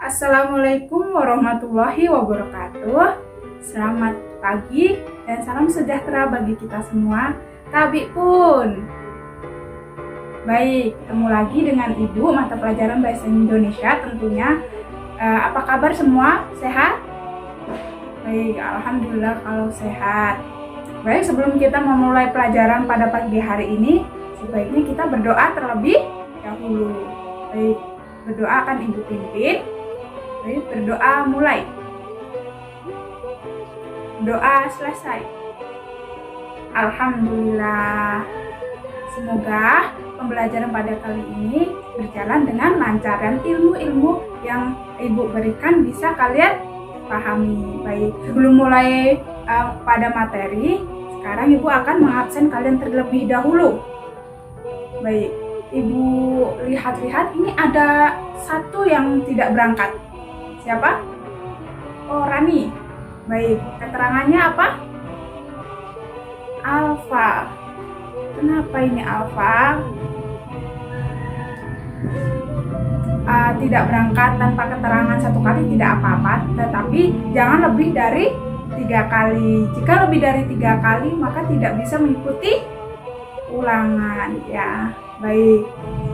Assalamualaikum warahmatullahi wabarakatuh. Selamat pagi dan salam sejahtera bagi kita semua. Tabi pun. Baik, ketemu lagi dengan Ibu mata pelajaran Bahasa Indonesia tentunya. Apa kabar semua? Sehat? Baik, alhamdulillah kalau sehat. Baik, sebelum kita memulai pelajaran pada pagi hari ini, sebaiknya kita berdoa terlebih dahulu. Baik, berdoa akan Ibu pimpin. Baik, berdoa mulai. Doa selesai. Alhamdulillah. Semoga pembelajaran pada kali ini berjalan dengan lancar dan ilmu-ilmu yang Ibu berikan bisa kalian pahami. Baik, sebelum mulai pada materi, sekarang Ibu akan mengabsen kalian terlebih dahulu. Baik, Ibu lihat-lihat ini ada satu yang tidak berangkat. Siapa? Oh, Rani. Baik, keterangannya apa? Alfa. Kenapa ini Alfa? Tidak berangkat tanpa keterangan satu kali tidak apa-apa, tetapi jangan lebih dari 3 kali. Jika lebih dari 3 kali maka tidak bisa mengikuti ulangan ya. Baik,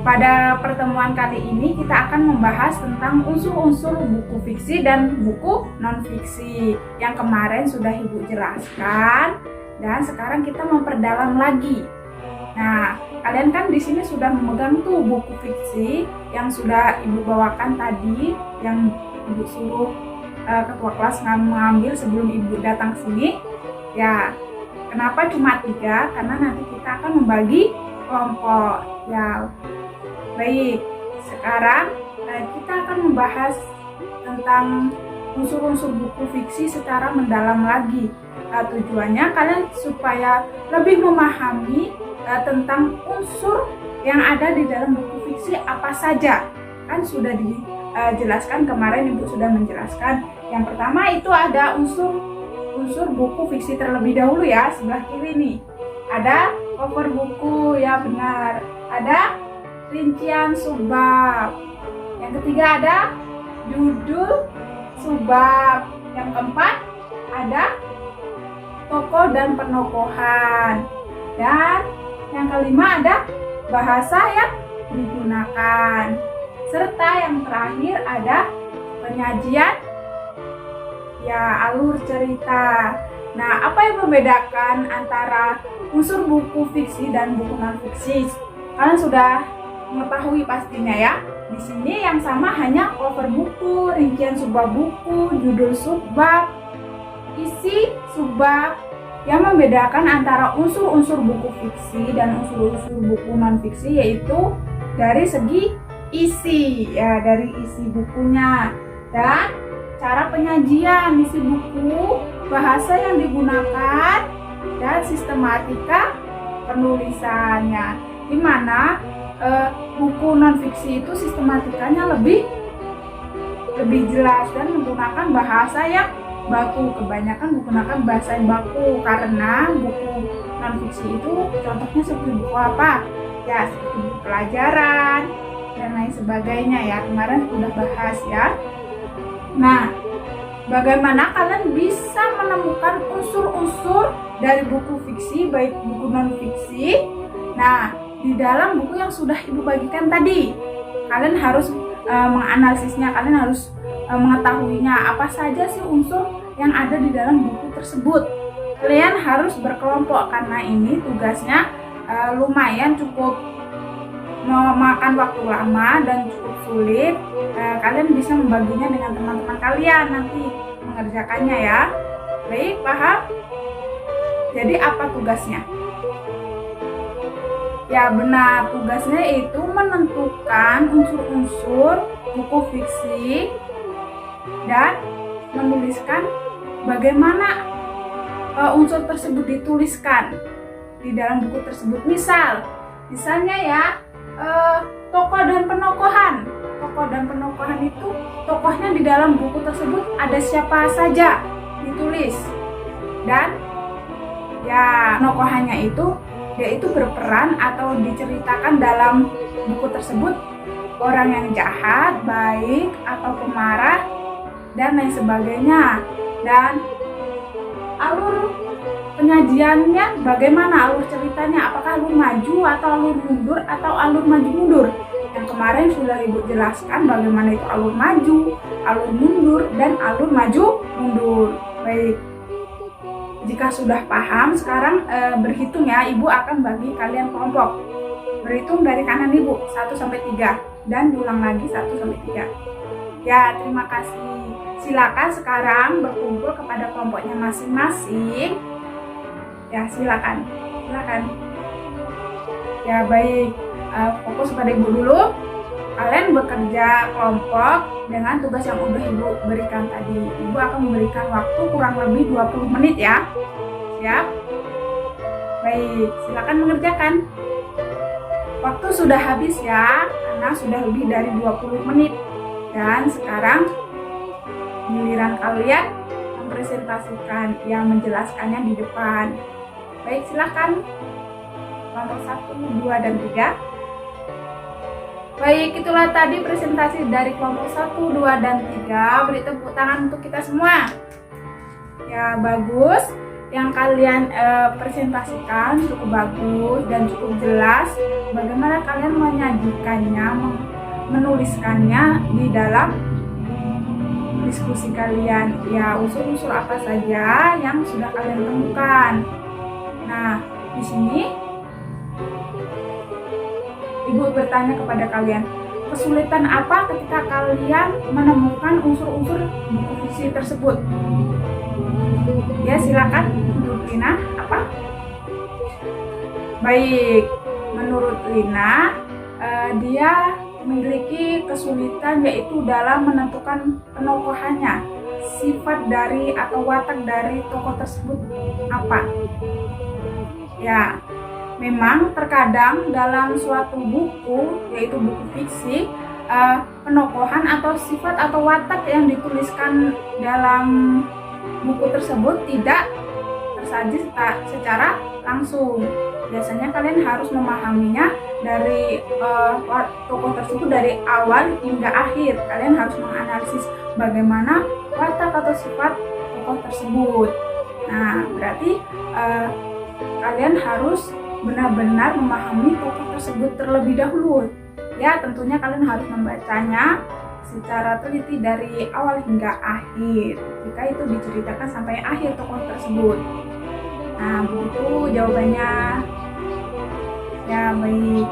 pada pertemuan kali ini kita akan membahas tentang unsur-unsur buku fiksi dan buku non-fiksi yang kemarin sudah Ibu jelaskan, dan sekarang kita memperdalam lagi. Nah, kalian kan di sini sudah memegang tuh buku fiksi yang sudah Ibu bawakan tadi, yang Ibu suruh ketua kelas mengambil sebelum Ibu datang ke sini. Ya, kenapa cuma 3? Karena nanti kita akan membagi kelompok. Ya, baik. Sekarang kita akan membahas tentang unsur-unsur buku fiksi secara mendalam lagi. Tujuannya kalian supaya lebih memahami tentang unsur yang ada di dalam buku fiksi apa saja. Kan sudah dijelaskan kemarin, Ibu sudah menjelaskan. Yang pertama itu ada unsur buku fiksi terlebih dahulu ya, sebelah kiri nih. Ada cover buku, ya benar. Ada rincian subbab. Yang ketiga ada judul subbab. Yang keempat ada tokoh dan penokohan. Dan yang kelima ada bahasa yang digunakan. Serta yang terakhir ada penyajian, ya, alur cerita. Nah, apa yang membedakan antara unsur buku fiksi dan buku non-fiksi? Kalian sudah mengetahui pastinya ya. Di sini yang sama hanya cover buku, rincian subbab buku, judul subbab, isi subbab. Yang membedakan antara unsur-unsur buku fiksi dan unsur-unsur buku non-fiksi yaitu dari segi isi, ya, dari isi bukunya, dan cara penyajian isi buku, bahasa yang digunakan, dan sistematika penulisannya. Di mana buku non-fiksi itu sistematikanya lebih jelas dan menggunakan bahasa yang baku. Kebanyakan menggunakan bahasa yang baku karena buku non-fiksi itu contohnya seperti buku apa? Ya, seperti buku pelajaran dan lain sebagainya ya. Kemarin sudah bahas ya. Nah, bagaimana kalian bisa menemukan unsur-unsur dari buku fiksi baik buku non-fiksi? Nah, di dalam buku yang sudah Ibu bagikan tadi, kalian harus menganalisisnya, kalian harus mengetahuinya apa saja sih unsur yang ada di dalam buku tersebut. Kalian harus berkelompok karena ini tugasnya lumayan cukup memakan waktu lama dan cukup sulit. Kalian bisa membaginya dengan teman-teman kalian nanti mengerjakannya ya. Baik, paham? Jadi apa tugasnya? Ya benar, tugasnya itu menentukan unsur-unsur buku fiksi dan menuliskan bagaimana unsur tersebut dituliskan di dalam buku tersebut. Misalnya ya, tokoh dan penokohan. Tokoh dan penokohan itu tokohnya di dalam buku tersebut ada siapa saja ditulis, dan ya penokohannya itu yaitu berperan atau diceritakan dalam buku tersebut orang yang jahat, baik, atau pemarah, dan lain sebagainya. Dan alur penyajiannya bagaimana, alur ceritanya, apakah alur maju atau alur mundur atau alur maju mundur. Yang kemarin sudah Ibu jelaskan bagaimana itu alur maju, alur mundur, dan alur maju mundur. Baik, jika sudah paham, sekarang berhitung ya. Ibu akan bagi kalian kelompok. Berhitung dari kanan Ibu 1-3 dan diulang lagi 1-3. Ya, terima kasih. Silakan sekarang berkumpul kepada kelompoknya masing-masing. Ya, silakan. Ya, baik. Fokus pada Ibu dulu. Kalian bekerja kelompok dengan tugas yang udah Ibu berikan tadi. Ibu akan memberikan waktu kurang lebih 20 menit ya. Siap? Baik, silakan mengerjakan. Waktu sudah habis ya, karena sudah lebih dari 20 menit. Dan sekarang giliran kalian mempresentasikan, yang menjelaskannya di depan. Baik, silakan. Kelompok 1, 2, dan 3. Baik, itulah tadi presentasi dari kelompok 1, 2, dan 3. Beri tepuk tangan untuk kita semua. Ya, bagus. Yang kalian presentasikan cukup bagus dan cukup jelas. Bagaimana kalian menyajikannya, menuliskannya di dalam diskusi kalian. Ya, unsur-unsur apa saja yang sudah kalian temukan. Nah, di sini Ibu bertanya kepada kalian, kesulitan apa ketika kalian menemukan unsur-unsur buku fiksi tersebut? Ya, silakan. Menurut Lina, apa? Baik, menurut Lina, dia memiliki kesulitan yaitu dalam menentukan penokohannya. Sifat dari atau watak dari tokoh tersebut apa? Ya, memang terkadang dalam suatu buku, yaitu buku fiksi, penokohan atau sifat atau watak yang dituliskan dalam buku tersebut tidak tersaji secara langsung. Biasanya kalian harus memahaminya dari tokoh tersebut dari awal hingga akhir. Kalian harus menganalisis bagaimana watak atau sifat tokoh tersebut. Nah, berarti kalian harus benar-benar memahami tokoh tersebut terlebih dahulu. Ya, tentunya kalian harus membacanya secara teliti dari awal hingga akhir, jika itu diceritakan sampai akhir tokoh tersebut. Nah, begitu jawabannya. Ya, baik.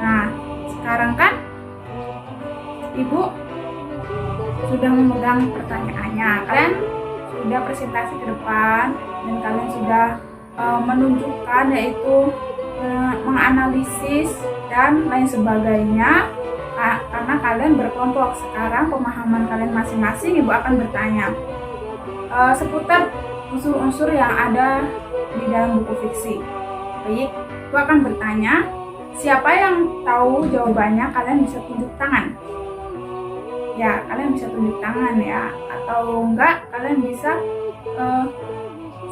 Nah, sekarang kan Ibu sudah memegang pertanyaannya. Kalian sudah presentasi ke depan dan kalian sudah menunjukkan, yaitu menganalisis dan lain sebagainya. Karena kalian berkelompok, sekarang pemahaman kalian masing-masing Ibu akan bertanya seputar unsur-unsur yang ada di dalam buku fiksi. Baik, Ibu akan bertanya, siapa yang tahu jawabannya? Kalian bisa tunjuk tangan. Ya, kalian bisa tunjuk tangan ya. Atau enggak, kalian bisa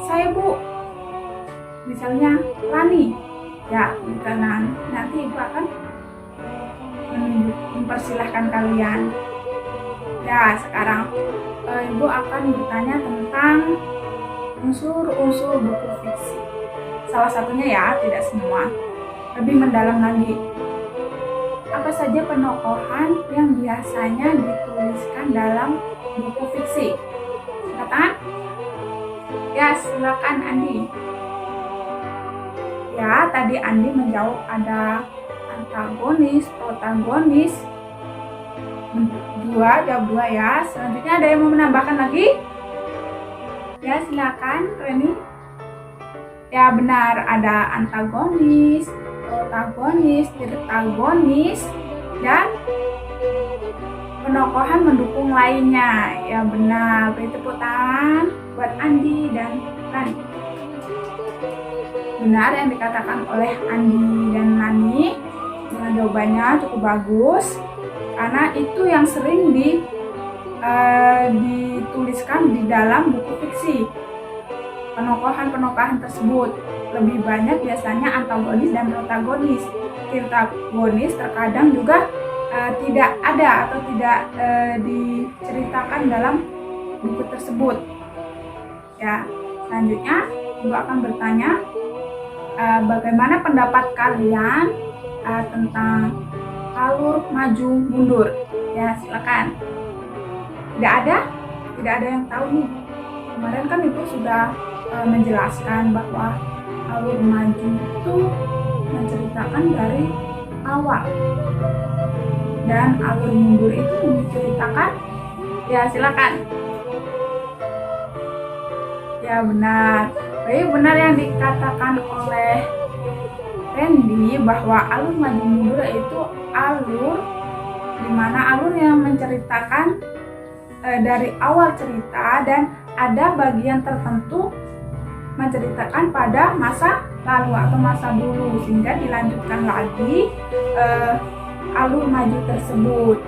saya Bu, misalnya Rani. Ya, kanan. Nanti Ibu akan mempersilahkan kalian. Ya, sekarang Ibu akan bertanya tentang unsur-unsur buku fiksi. Salah satunya ya, tidak semua. Lebih mendalam lagi. Apa saja penokohan yang biasanya dituliskan dalam buku fiksi? Silakan. Ya, silakan Andi. Ya, tadi Andi menjawab ada antagonis, protagonis. Jawab dua ya. Selanjutnya ada yang mau menambahkan lagi? Ya, silakan Reni. Ya, benar, ada antagonis, protagonis, antagonis, dan penokohan mendukung lainnya. Ya, benar. Beri tepuk tangan buat Andi dan Rani. Benar yang dikatakan oleh Andi dan Rani. Dengan jawabannya cukup bagus, karena itu yang sering dituliskan di dalam buku fiksi. Penokohan-penokohan tersebut lebih banyak biasanya antagonis dan protagonis. Protagonis terkadang juga tidak ada atau tidak diceritakan dalam buku tersebut. Ya, selanjutnya Ibu akan bertanya, bagaimana pendapat kalian tentang alur maju mundur? Ya, silakan. Tidak ada yang tahu nih. Kemarin kan Ibu sudah menjelaskan bahwa alur maju itu menceritakan dari awal dan alur mundur itu menceritakan, ya silakan. Ya benar. Baik, benar yang dikatakan oleh Randy bahwa alur maju mundur itu alur dimana alur yang menceritakan dari awal cerita dan ada bagian tertentu menceritakan pada masa lalu atau masa dulu sehingga dilanjutkan lagi alur maju tersebut.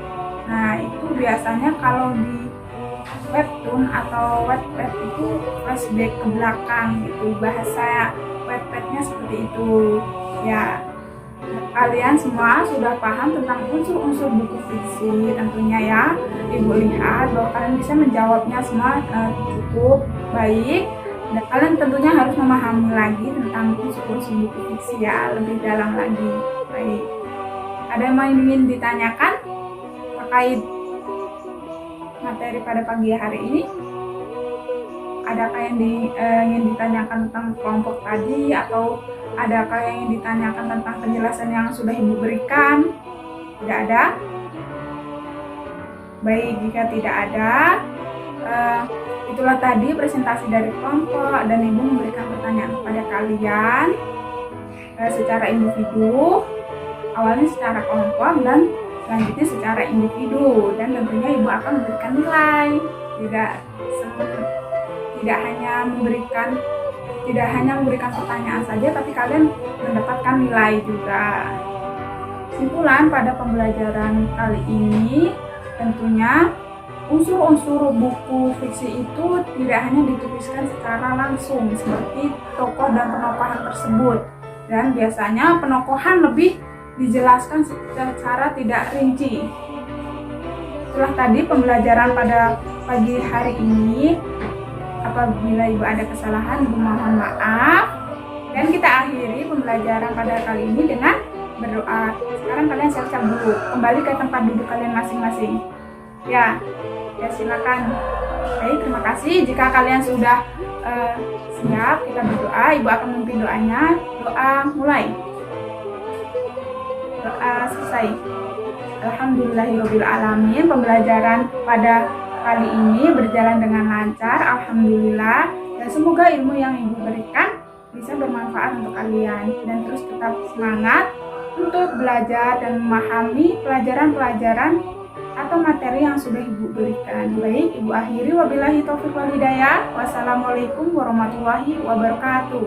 Nah, itu biasanya kalau di webtoon atau Wattpad itu flashback ke belakang gitu, bahasa Wattpadnya seperti itu. Ya, kalian semua sudah paham tentang unsur-unsur buku fiksi tentunya ya. Ibu lihat bahwa kalian bisa menjawabnya semua cukup baik. Dan kalian tentunya harus memahami lagi tentang unsur-unsur buku fiksi ya, lebih dalam lagi. Baik. Ada yang ingin ditanyakan terkait materi pada pagi hari ini? Adakah yang ingin ditanyakan tentang kelompok tadi, atau adakah yang ingin ditanyakan tentang penjelasan yang sudah Ibu berikan? Tidak ada? Baik, jika tidak ada, itulah tadi presentasi dari kelompok dan Ibu memberikan pertanyaan kepada kalian secara individu, awalnya secara kelompok dan selanjutnya secara individu, dan tentunya Ibu akan memberikan nilai. Tidak hanya memberikan pertanyaan saja, tapi kalian mendapatkan nilai juga. Kesimpulan pada pembelajaran kali ini, tentunya unsur-unsur buku fiksi itu tidak hanya dituliskan secara langsung seperti tokoh dan penokohan tersebut, dan biasanya penokohan lebih dijelaskan secara tidak rinci. Itulah tadi pembelajaran pada pagi hari ini. Apabila Ibu ada kesalahan, Ibu mohon maaf. Dan kita akhiri pembelajaran pada kali ini dengan berdoa. Sekarang kalian siap-siap dulu, kembali ke tempat duduk kalian masing-masing. Ya silakan. Baik, terima kasih. Jika kalian sudah siap, kita berdoa. Ibu akan memimpin doanya. Doa mulai. Doa selesai. Alhamdulillahirobbilalamin. Pembelajaran pada kali ini berjalan dengan lancar, alhamdulillah, dan semoga ilmu yang Ibu berikan bisa bermanfaat untuk kalian, dan terus tetap semangat untuk belajar dan memahami pelajaran-pelajaran atau materi yang sudah Ibu berikan. Baik, Ibu akhiri, wabillahi taufiq wal hidayah. Wassalamualaikum warahmatullahi wabarakatuh.